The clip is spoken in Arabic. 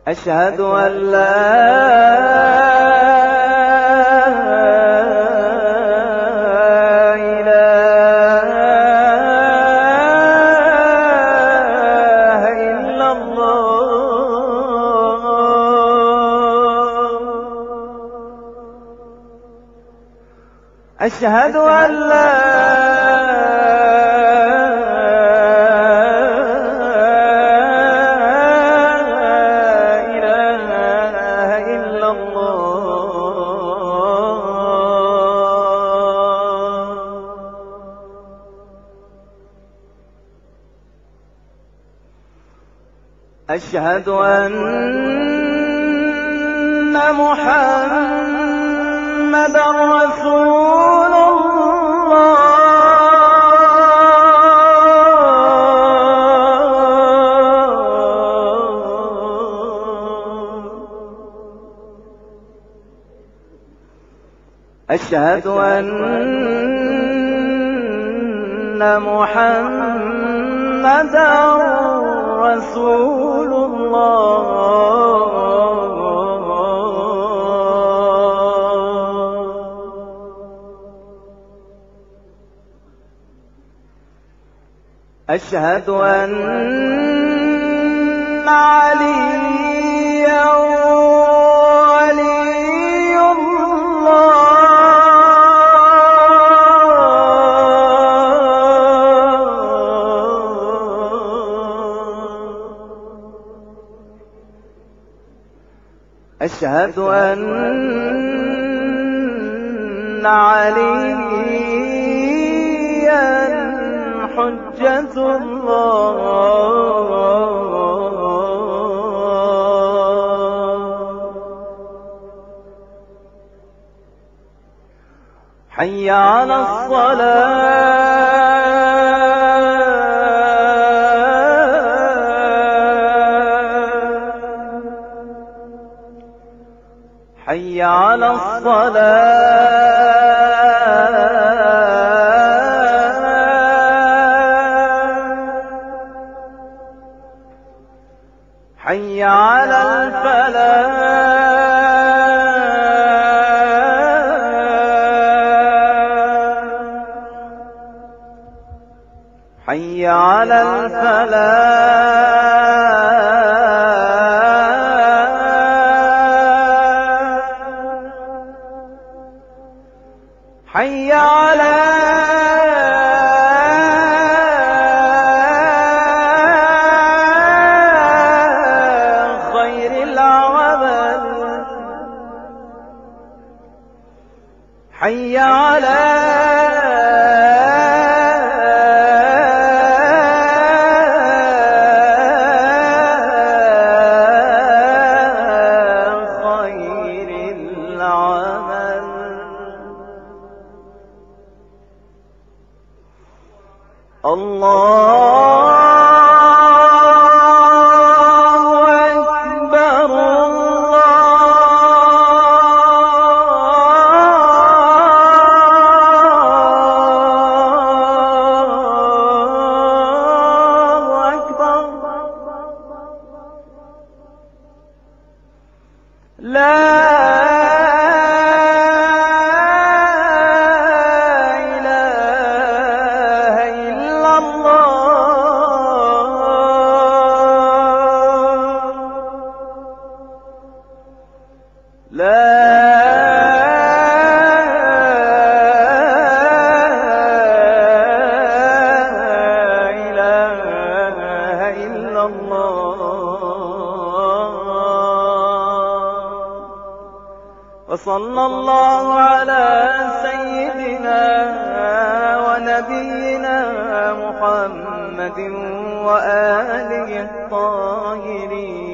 أشهد أن لا إله إلا الله. أشهد أن لا أشهد أن محمدًا رسول الله. أشهد أن محمدًا رسول الله. أشهد أن عليا ولي الله. أشهد أن عليا حجة الله. حي على الصلاة. حي على الصلاة. حي على الفلاح. حي على الفلاح. حي على خير العمل. حي على خير العمل. الله أكبر. الله أكبر. لا لا وصلى الله على سيدنا ونبينا محمد وآله الطاهرين.